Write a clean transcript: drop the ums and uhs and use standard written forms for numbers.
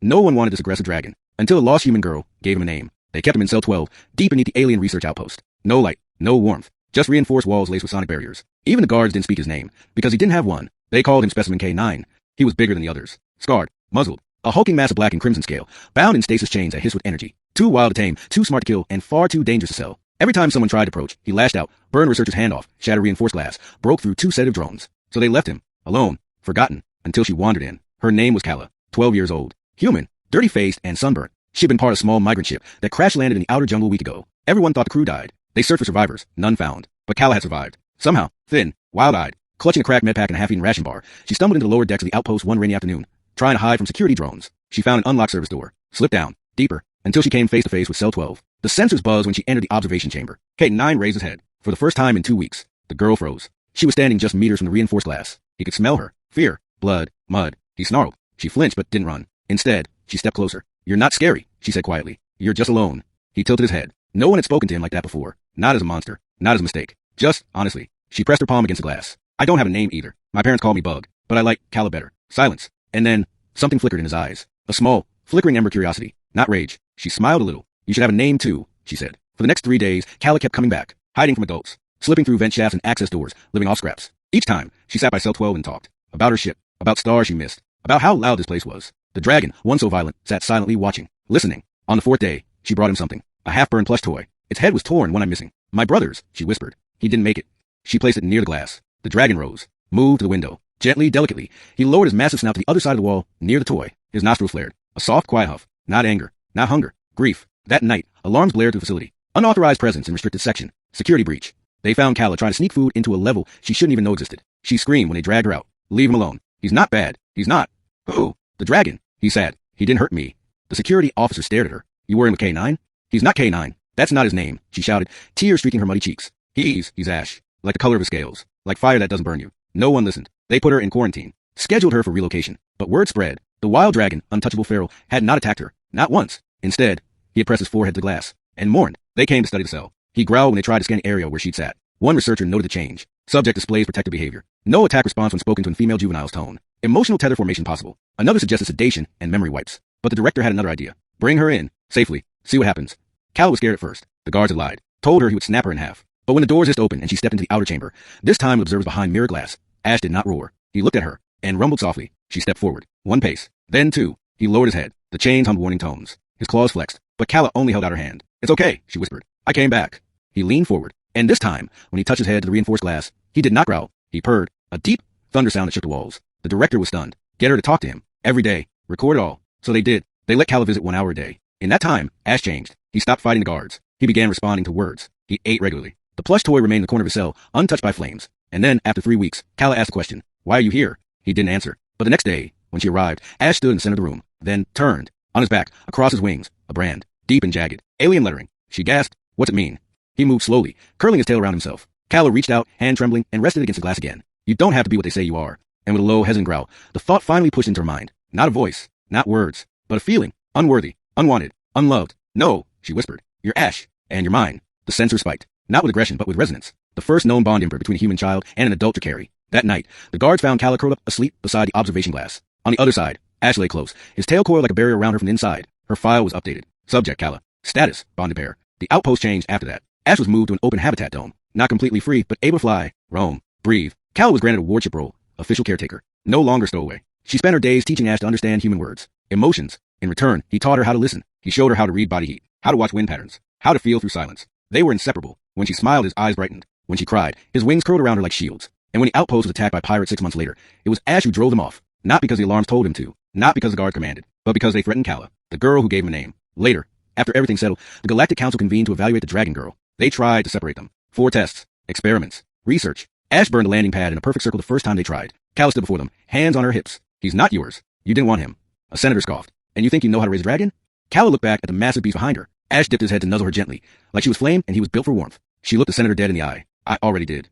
No one wanted this aggressive dragon, until a lost human girl gave him a name. They kept him in cell 12, deep beneath the alien research outpost. No light, no warmth, just reinforced walls laced with sonic barriers. Even the guards didn't speak his name, because he didn't have one. They called him Specimen K9. He was bigger than the others. Scarred, muzzled, a hulking mass of black and crimson scale, bound in stasis chains that hissed with energy. Too wild to tame, too smart to kill, and far too dangerous to sell. Every time someone tried to approach, he lashed out, burned a researcher's hand off, shattered reinforced glass, broke through 2 sedative drones. So they left him, alone, forgotten, until she wandered in. Her name was Kala, 12 years old. Human, dirty-faced, and sunburnt. She had been part of a small migrant ship that crash-landed in the outer jungle a week ago. Everyone thought the crew died. They searched for survivors, none found. But Kala had survived. Somehow, thin, wild-eyed, clutching a cracked medpack and a half-eaten ration bar, she stumbled into the lower decks of the outpost one rainy afternoon, trying to hide from security drones. She found an unlocked service door, slipped down, deeper, until she came face-to-face with cell 12. The sensors buzzed when she entered the observation chamber. K9 raised his head. For the first time in 2 weeks, the girl froze. She was standing just meters from the reinforced glass. He could smell her. Fear, blood, mud. He snarled. She flinched but didn't run. Instead, she stepped closer. "You're not scary," she said quietly. "You're just alone." He tilted his head. No one had spoken to him like that before. Not as a monster. Not as a mistake. Just, honestly. She pressed her palm against the glass. "I don't have a name either. My parents call me Bug, but I like Kala better." Silence. And then, something flickered in his eyes. A small, flickering ember of curiosity. Not rage. She smiled a little. "You should have a name too," she said. For the next 3 days, Kala kept coming back, hiding from adults, slipping through vent shafts and access doors, living off scraps. Each time, she sat by cell 12 and talked. About her ship. About stars she missed. About how loud this place was. The dragon, one so violent, sat silently watching, listening. On the 4th day, she brought him something. A half-burned plush toy. Its head was torn, one I'm missing. "My brother's," she whispered. "He didn't make it." She placed it near the glass. The dragon rose, moved to the window. Gently, delicately, he lowered his massive snout to the other side of the wall, near the toy. His nostrils flared. A soft, quiet huff. Not anger. Not hunger. Grief. That night, alarms blared through the facility. Unauthorized presence in restricted section. Security breach. They found Kala trying to sneak food into a level she shouldn't even know existed. She screamed when they dragged her out. "Leave him alone. He's not bad. He's not." "Who?" "The dragon." He said. "He didn't hurt me." The security officer stared at her. "You were in with K9? "He's not K9. That's not his name," she shouted, tears streaking her muddy cheeks. He's ash. Like the color of his scales. Like fire that doesn't burn you." No one listened. They put her in quarantine. Scheduled her for relocation. But word spread. The wild dragon, untouchable feral, had not attacked her. Not once. Instead, he had pressed his forehead to glass. And mourned. They came to study the cell. He growled when they tried to scan the area where she'd sat. One researcher noted the change. Subject displays protective behavior. No attack response when spoken to in female juvenile's tone. Emotional tether formation possible. Another suggested sedation and memory wipes. But the director had another idea. Bring her in. Safely. See what happens. Kala was scared at first. The guards had lied. Told her he would snap her in half. But when the doors hissed open and she stepped into the outer chamber, this time with observers behind mirror glass, Ash did not roar. He looked at her and rumbled softly. She stepped forward. 1 pace. Then 2. He lowered his head. The chains hummed warning tones. His claws flexed. But Kala only held out her hand. "It's okay," she whispered. "I came back." He leaned forward. And this time, when he touched his head to the reinforced glass, he did not growl. He purred. A deep thunder sound that shook the walls. The director was stunned. Get her to talk to him. Every day. Record it all. So they did. They let Kala visit 1 hour a day. In that time, Ash changed. He stopped fighting the guards. He began responding to words. He ate regularly. The plush toy remained in the corner of his cell, untouched by flames. And then, after 3 weeks, Kala asked the question, "Why are you here?" He didn't answer. But the next day, when she arrived, Ash stood in the center of the room, then turned. On his back, across his wings, a brand. Deep and jagged. Alien lettering. She gasped. "What's it mean?" He moved slowly, curling his tail around himself. Kala reached out, hand trembling, and rested against the glass again. "You don't have to be what they say you are." And with a low, hesitant growl, the thought finally pushed into her mind. Not a voice, not words, but a feeling. Unworthy, unwanted, unloved. "No," she whispered. "You're Ash, and you're mine." The sensor spiked. Not with aggression, but with resonance. The first known bond imprint between a human child and an adult to carry. That night, the guards found Kala curled up asleep beside the observation glass. On the other side, Ash lay close, his tail coiled like a barrier around her from the inside. Her file was updated. Subject Kala. Status, bonded pair. The outpost changed after that. Ash was moved to an open habitat dome. Not completely free, but able to fly, roam, breathe. Kala was granted a wardship role, official caretaker. No longer stowaway. She spent her days teaching Ash to understand human words. Emotions. In return, he taught her how to listen. He showed her how to read body heat, how to watch wind patterns, how to feel through silence. They were inseparable. When she smiled, his eyes brightened. When she cried, his wings curled around her like shields. And when the outpost was attacked by pirates 6 months later, it was Ash who drove them off. Not because the alarms told him to, not because the guard commanded, but because they threatened Kala, the girl who gave him a name. Later, after everything settled, the Galactic Council convened to evaluate the dragon girl. They tried to separate them. 4 tests, experiments, research. Ash burned the landing pad in a perfect circle the first time they tried. Kala stood before them, hands on her hips. "He's not yours. You didn't want him." A senator scoffed. "And you think you know how to raise a dragon?" Kala looked back at the massive beast behind her. Ash dipped his head to nuzzle her gently, like she was flame and he was built for warmth. She looked the senator dead in the eye. "I already did."